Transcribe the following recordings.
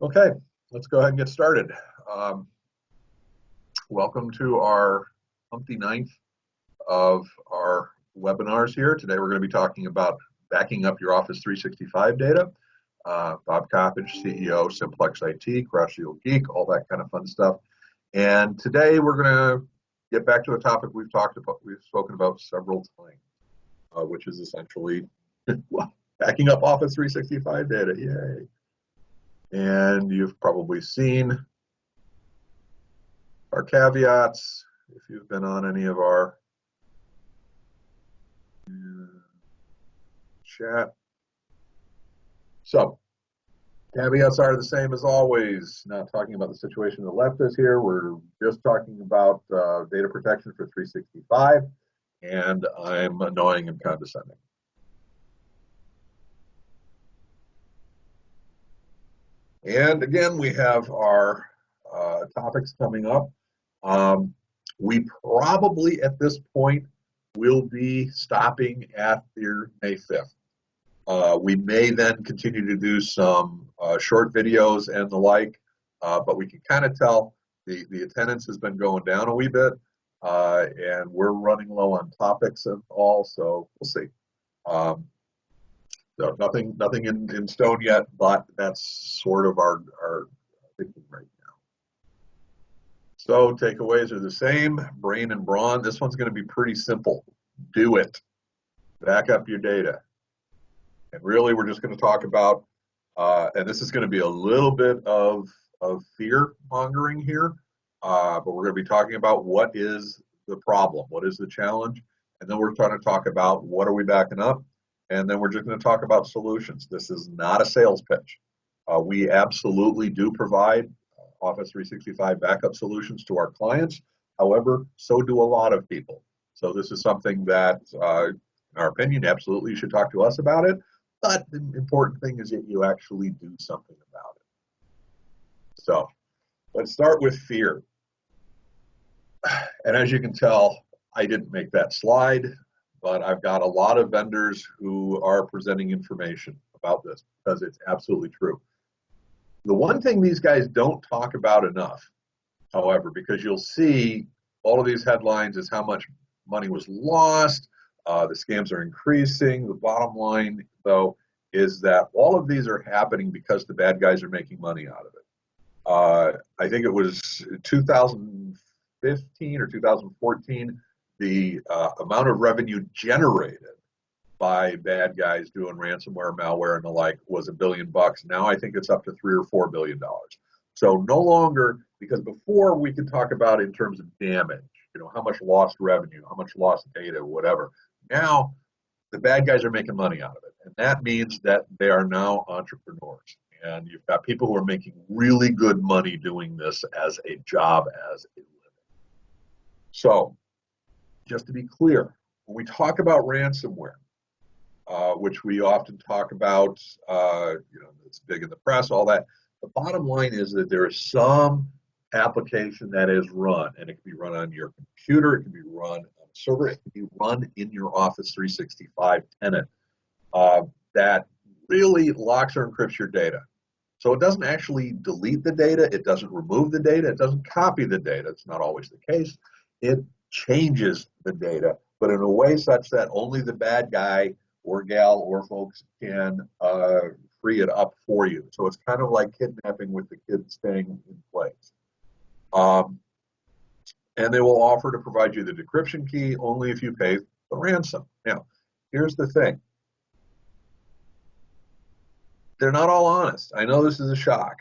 Okay, let's go ahead and get started. Um, Welcome to our 29th of our webinars here. Today we're going to be talking about backing up your Office 365 data. Bob Coppedge, CEO, Simplex-IT, Cross-Shield Geek, all that kind of fun stuff. And today we're going to get back to a topic we've spoken about several times, which is essentially well, backing up Office 365 data. Yay! And you've probably seen our caveats if you've been on any of our chat. So, caveats are the same as always. Not talking about the situation that left us here. We're just talking about data protection for 365, and I'm annoying and condescending. And again, we have our topics coming up. We probably at this point will be stopping after May 5th. We may then continue to do some short videos and the like, but we can kind of tell the attendance has been going down a wee bit, and we're running low on topics and all, so we'll see. So nothing in stone yet, but that's sort of our thinking right now. So takeaways are the same, brain and brawn. This one's going to be pretty simple. Do it. Back up your data. And really, we're just going to talk about, and this is going to be a little bit of fear mongering here, but we're going to be talking about what is the problem, what is the challenge, and then we're trying to talk about what are we backing up, and then we're just going to talk about solutions. This is not a sales pitch. We absolutely do provide Office 365 backup solutions to our clients. However, so do a lot of people. So this is something that, in our opinion, absolutely you should talk to us about it. But the important thing is that you actually do something about it. So let's start with fear. And as you can tell, I didn't make that slide, but I've got a lot of vendors who are presenting information about this because it's absolutely true. The one thing these guys don't talk about enough, however, because you'll see all of these headlines is how much money was lost, the scams are increasing. The bottom line, though, is that all of these are happening because the bad guys are making money out of it. I think it was 2015 or 2014, the amount of revenue generated by bad guys doing ransomware, malware, and the like was $1 billion. Now I think it's up to $3 or $4 billion. So no longer, because before we could talk about in terms of damage, how much lost revenue, how much lost data, whatever. Now the bad guys are making money out of it, and that means that they are now entrepreneurs. And you've got people who are making really good money doing this as a job, as a living. So, just to be clear, when we talk about ransomware, which we often talk about, it's big in the press, all that. The bottom line is that there is some application that is run, and it can be run on your computer, it can be run on a server, it can be run in your Office 365 tenant that really locks or encrypts your data. So it doesn't actually delete the data, it doesn't remove the data, it doesn't copy the data. It's not always the case. It changes the data, but in a way such that only the bad guy or gal or folks can free it up for you. So it's kind of like kidnapping with the kid staying in place. And they will offer to provide you the decryption key only if you pay the ransom. Now, here's the thing. They're not all honest. I know this is a shock.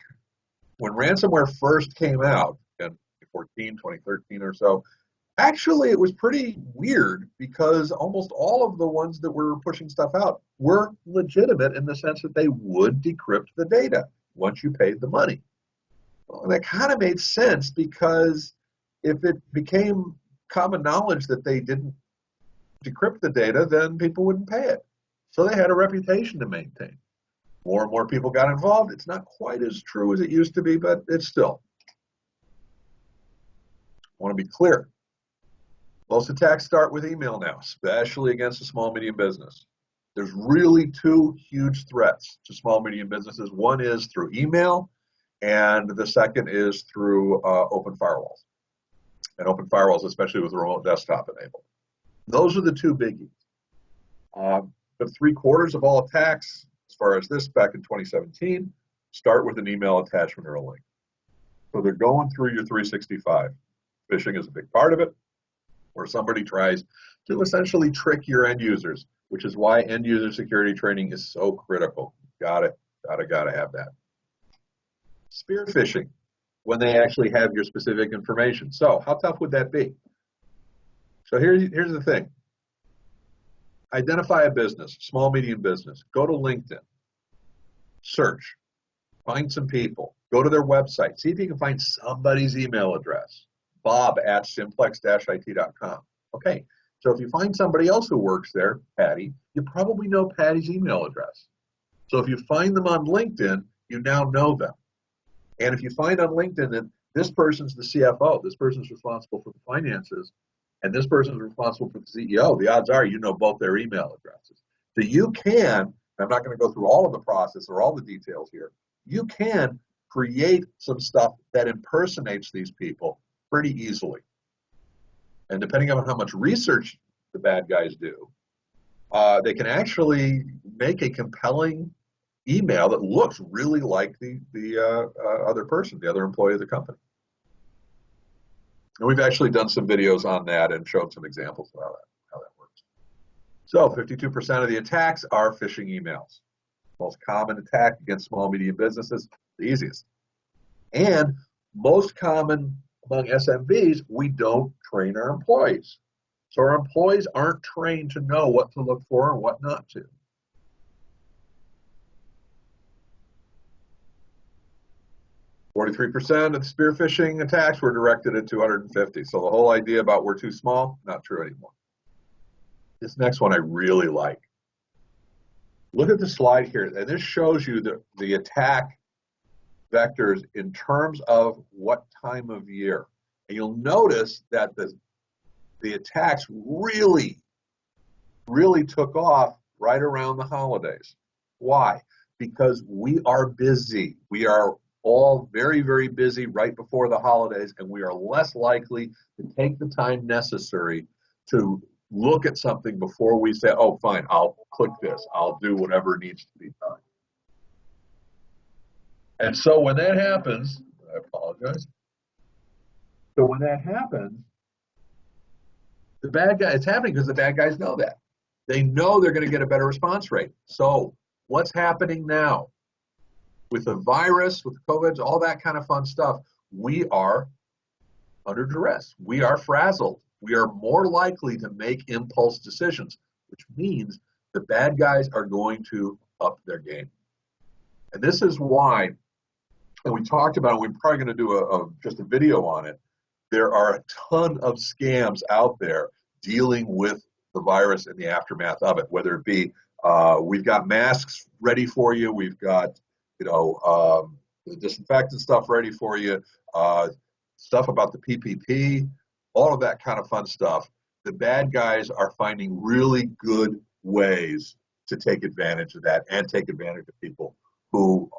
When ransomware first came out in 2014, 2013 or so, actually it was pretty weird because almost all of the ones that were pushing stuff out were legitimate in the sense that they would decrypt the data once you paid the money. Well, and that kind of made sense because if it became common knowledge that they didn't decrypt the data, then people wouldn't pay it. So they had a reputation to maintain. More and more people got involved. It's not quite as true as it used to be, but it's still. I want to be clear. Most attacks start with email now, especially against a small, medium business. There's really two huge threats to small, medium businesses. One is through email, and the second is through open firewalls. And open firewalls, especially with remote desktop enabled. Those are the two biggies. But 3/4 of all attacks, as far as this back in 2017, start with an email attachment or a link. So they're going through your 365. Phishing is a big part of it, where somebody tries to essentially trick your end users, which is why end user security training is so critical. Gotta have that. Spear phishing, when they actually have your specific information. So how tough would that be? So here's the thing. Identify a business, small, medium business. Go to LinkedIn. Search. Find some people. Go to their website. See if you can find somebody's email address. bob@simplex-it.com. Okay, so if you find somebody else who works there, Patty, you probably know Patty's email address. So if you find them on LinkedIn, you now know them. And if you find on LinkedIn that this person's the CFO, this person's responsible for the finances, and this person's responsible for the CEO, the odds are you know both their email addresses. So you can, I'm not going to go through all of the process or all the details here, you can create some stuff that impersonates these people pretty easily. And depending on how much research the bad guys do, they can actually make a compelling email that looks really like the other person, the other employee of the company. And we've actually done some videos on that and showed some examples of how that works. So 52% of the attacks are phishing emails. Most common attack against small, medium businesses, the easiest. And most common among SMBs, we don't train our employees. So our employees aren't trained to know what to look for and what not to. %, of the spear phishing attacks were directed at 250. So the whole idea about we're too small, not true anymore. This next one I really like. Look at the slide here, and this shows you the attack vectors in terms of what time of year. And you'll notice that the attacks really took off right around the holidays. Why? Because we are busy. We are all very, very busy right before the holidays, and we are less likely to take the time necessary to look at something before we say, oh, fine, I'll click this. I'll do whatever needs to be done. And so when that happens, I apologize. So when that happens, the bad guy, it's happening because the bad guys know that. They know they're going to get a better response rate. So what's happening now? With the virus, with Coppedge, all that kind of fun stuff, we are under duress. We are frazzled. We are more likely to make impulse decisions, which means the bad guys are going to up their game. And this is why, and we talked about it, we're probably going to do just a video on it. There are a ton of scams out there dealing with the virus and the aftermath of it, whether it be we've got masks ready for you, we've got the disinfectant stuff ready for you, stuff about the PPP, all of that kind of fun stuff. The bad guys are finding really good ways to take advantage of that and take advantage of people who,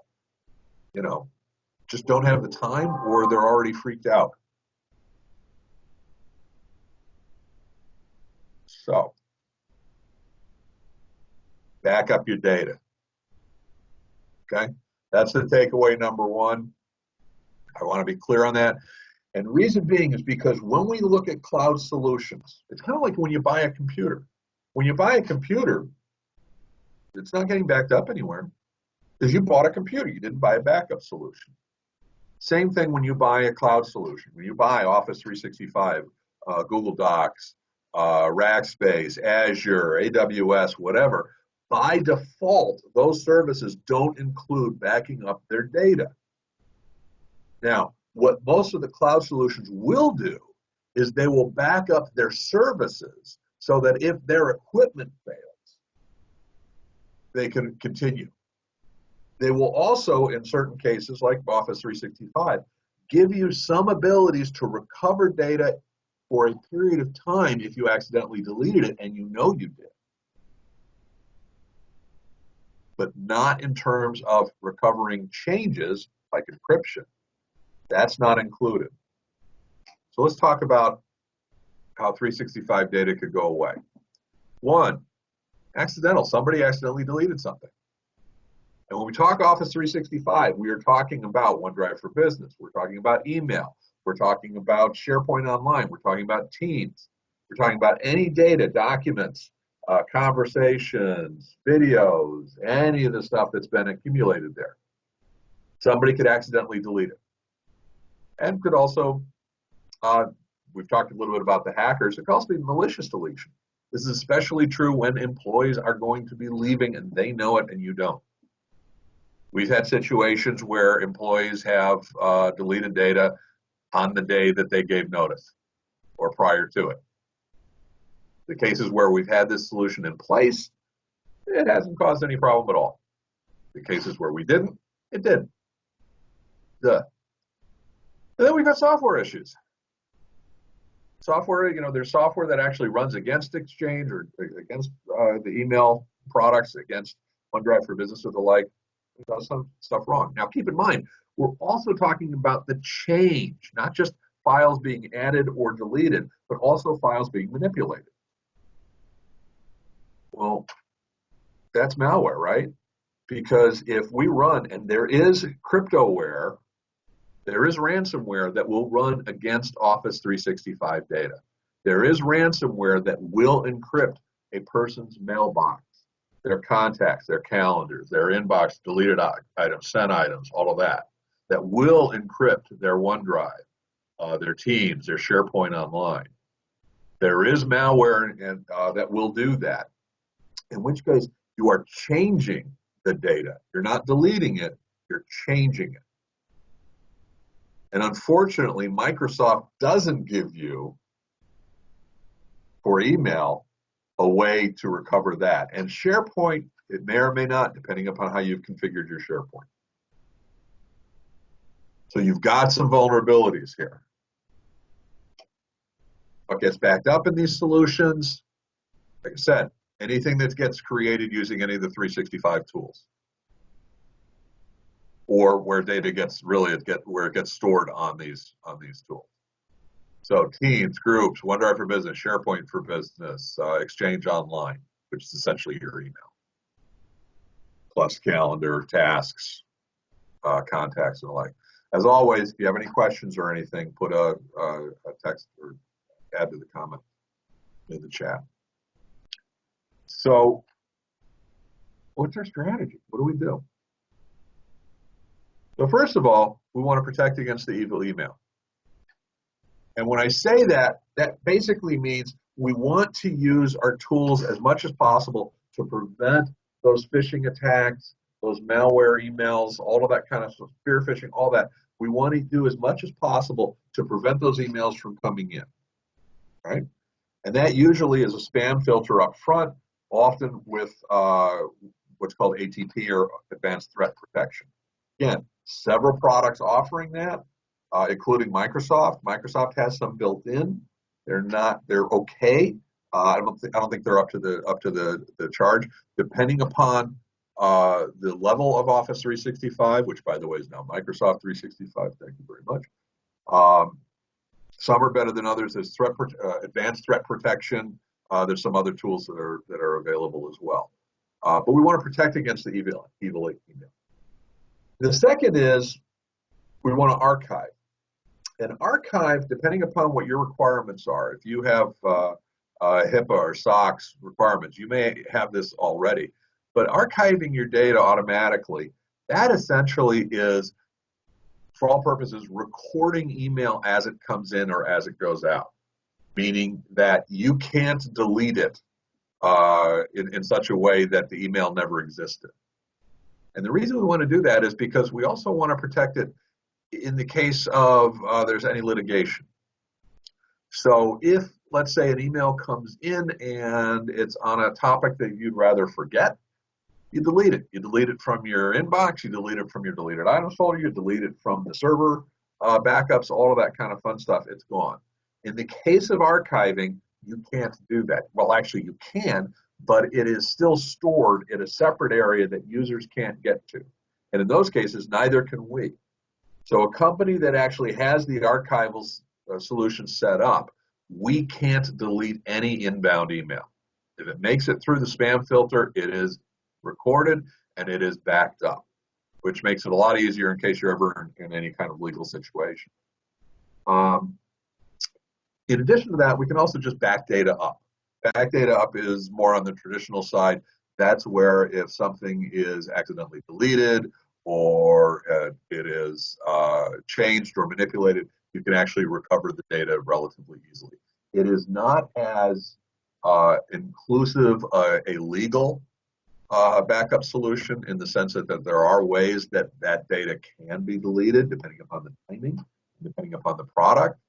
just don't have the time or they're already freaked out. So, back up your data. Okay? That's the takeaway number one. I want to be clear on that. And reason being is because when we look at cloud solutions, it's kind of like when you buy a computer. When you buy a computer, it's not getting backed up anywhere because you bought a computer. You didn't buy a backup solution. Same thing when you buy a cloud solution. When you buy Office 365, Google Docs, Rackspace, Azure, AWS, whatever, by default, those services don't include backing up their data. Now, what most of the cloud solutions will do is they will back up their services so that if their equipment fails, they can continue. They will also, in certain cases, like Office 365, give you some abilities to recover data for a period of time if you accidentally deleted it and you know you did. But not in terms of recovering changes like encryption. That's not included. So let's talk about how 365 data could go away. One, accidental. Somebody accidentally deleted something. And when we talk Office 365, we are talking about OneDrive for Business. We're talking about email. We're talking about SharePoint Online. We're talking about Teams. We're talking about any data, documents, conversations, videos, any of the stuff that's been accumulated there. Somebody could accidentally delete it. And could also, we've talked a little bit about the hackers, it could also be malicious deletion. This is especially true when employees are going to be leaving and they know it and you don't. We've had situations where employees have deleted data on the day that they gave notice or prior to it. The cases where we've had this solution in place, it hasn't caused any problem at all. The cases where we didn't, it did. Duh. And then we've got software issues. Software, there's software that actually runs against Exchange or against the email products, against OneDrive for Business or the like. It does some stuff wrong. Now, keep in mind, we're also talking about the change, not just files being added or deleted, but also files being manipulated. Well, that's malware, right? Because if we run, and there is cryptoware, there is ransomware that will run against Office 365 data. There is ransomware that will encrypt a person's mailbox, their contacts, their calendars, their inbox, deleted items, sent items, all of that will encrypt their OneDrive, their Teams, their SharePoint Online. There is malware that will do that, in which case you are changing the data. You're not deleting it, you're changing it. And unfortunately, Microsoft doesn't give you, for email, a way to recover that. And SharePoint, it may or may not, depending upon how you've configured your SharePoint. So you've got some vulnerabilities here. What gets backed up in these solutions? Like I said, anything that gets created using any of the 365 tools, or where data gets where it gets stored on these tools. So Teams, Groups, OneDrive for Business, SharePoint for Business, Exchange Online, which is essentially your email, plus calendar, tasks, contacts, and the like. As always, if you have any questions or anything, put a text or add to the comment in the chat. So what's our strategy? What do we do? So first of all, we want to protect against the evil email. And when I say that, that basically means we want to use our tools as much as possible to prevent those phishing attacks, those malware emails, all of that kind of stuff, spear phishing, all that. We want to do as much as possible to prevent those emails from coming in, right? And that usually is a spam filter up front, often with what's called ATP, or Advanced Threat Protection. Again, several products offering that, including Microsoft. Microsoft has some built in. They're okay. I don't think they're up to the charge, depending upon the level of Office 365, which by the way is now Microsoft 365. Thank you very much. Some are better than others. There's Advanced Threat Protection. There's some other tools that are available as well. But we want to protect against the evil email. The second is we want to archive. And archive, depending upon what your requirements are, if you have HIPAA or SOX requirements, you may have this already. But archiving your data automatically, that essentially is, for all purposes, recording email as it comes in or as it goes out, meaning that you can't delete it in such a way that the email never existed. And the reason we want to do that is because we also want to protect it in the case of there's any litigation. So if, let's say, an email comes in and it's on a topic that you'd rather forget, you delete it. You delete it from your inbox, you delete it from your deleted items folder, you delete it from the server backups, all of that kind of fun stuff, it's gone. In the case of archiving, you can't do that. Well, actually you can, but it is still stored in a separate area that users can't get to. And in those cases, neither can we. So a company that actually has the archival solution set up, we can't delete any inbound email. If it makes it through the spam filter, it is recorded and it is backed up, which makes it a lot easier in case you're ever in any kind of legal situation. In addition to that, we can also just back data up. Back data up is more on the traditional side. That's where if something is accidentally deleted or it is changed or manipulated, you can actually recover the data relatively easily. It is not as inclusive a legal backup solution in the sense that there are ways that that data can be deleted depending upon the timing, depending upon the product,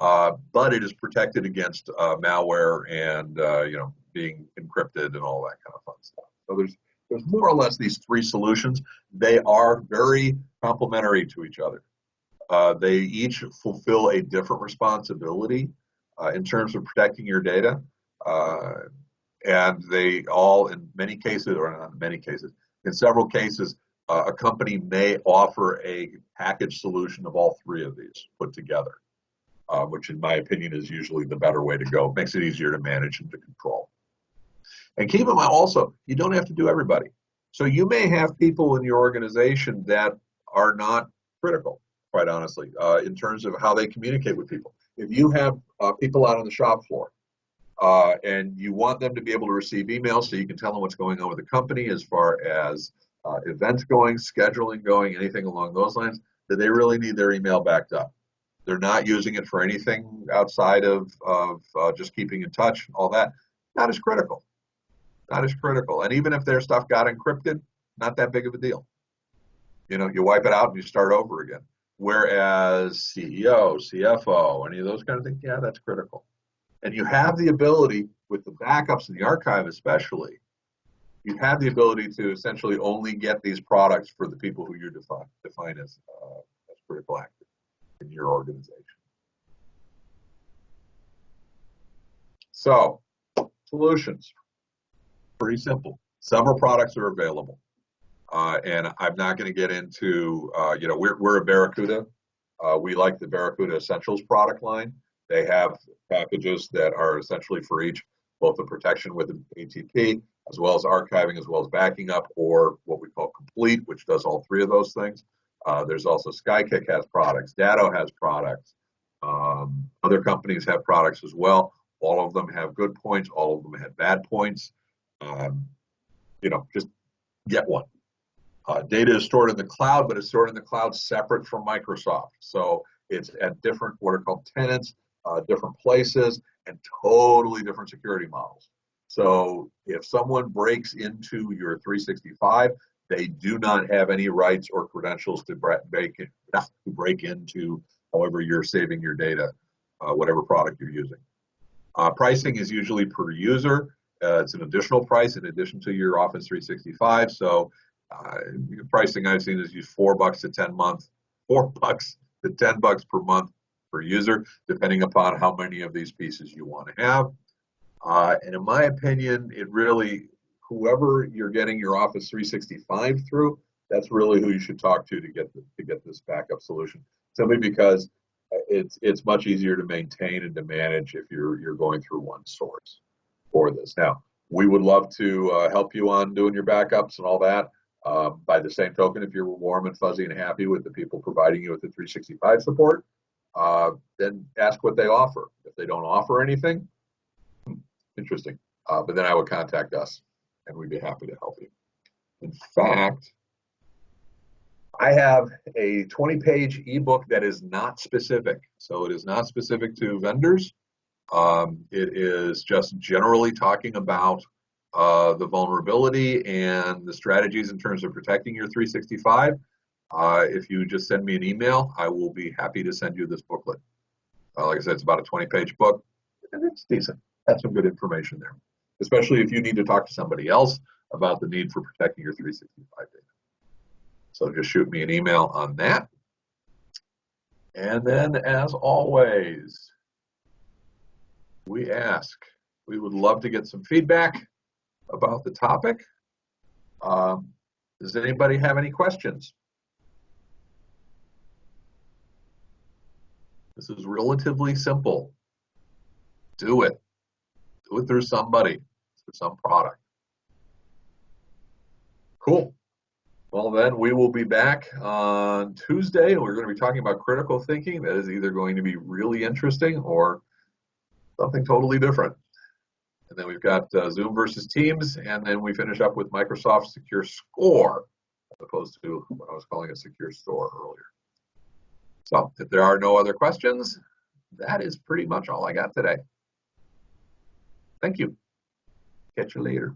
but it is protected against malware and being encrypted and all that kind of fun stuff. So there's more or less these three solutions. They are very complementary to each other. They each fulfill a different responsibility in terms of protecting your data. And they all, in many cases, or not in many cases, in several cases, a company may offer a package solution of all three of these put together, which in my opinion is usually the better way to go. It makes it easier to manage and to control. And keep in mind also, you don't have to do everybody. So you may have people in your organization that are not critical, quite honestly, in terms of how they communicate with people. If you have people out on the shop floor, and you want them to be able to receive emails so you can tell them what's going on with the company as far as events going, scheduling going, anything along those lines, that they really need their email backed up. They're not using it for anything outside of just keeping in touch, all that. Not as critical. Not as critical. And even if their stuff got encrypted, not that big of a deal. You wipe it out and you start over again. Whereas CEO, CFO, any of those kind of things, yeah, that's critical. And you have the ability, with the backups in the archive especially, you have the ability to essentially only get these products for the people who you define as critical actors in your organization. So, solutions. Pretty simple. Several products are available. And I'm not going to get into, we're a Barracuda. We like the Barracuda Essentials product line. They have packages that are essentially for each, both the protection with an ATP, as well as archiving, as well as backing up, or what we call complete, which does all three of those things. There's also Skykick has products, Datto has products. Other companies have products as well. All of them have good points. All of them have bad points. Just get one. Data is stored in the cloud, but it's stored in the cloud separate from Microsoft. So it's at different, what are called tenants, different places, and totally different security models. So if someone breaks into your 365, they do not have any rights or credentials to break into however you're saving your data, whatever product you're using. Pricing is usually per user. It's an additional price in addition to your Office 365. So pricing I've seen is $4 to $10 per month per user, depending upon how many of these pieces you want to have. And in my opinion, it really, whoever you're getting your Office 365 through, that's really who you should talk to get this backup solution. Simply because it's much easier to maintain and to manage if you're going through one source for this. Now, we would love to help you on doing your backups and all that. By the same token, if you're warm and fuzzy and happy with the people providing you with the 365 support, then ask what they offer. If they don't offer anything, interesting. But then I would contact us, and we'd be happy to help you. In fact, I have a 20-page ebook that is not specific. So it is not specific to vendors. It is just generally talking about the vulnerability and the strategies in terms of protecting your 365. If you just send me an email, I will be happy to send you this booklet. Like I said, it's about a 20-page book, and it's decent. Has some good information there, especially if you need to talk to somebody else about the need for protecting your 365 data. So just shoot me an email on that. And then, as always, we would love to get some feedback about the topic. Does anybody have any questions? This is relatively simple. Do it. Do it through somebody, through some product. Cool. Well, then we will be back on Tuesday, and we're going to be talking about critical thinking. That is either going to be really interesting or something totally different. And then we've got Zoom versus Teams, and then we finish up with Microsoft Secure Score, as opposed to what I was calling a secure store earlier. So if there are no other questions, that is pretty much all I got today. Thank you. Catch you later.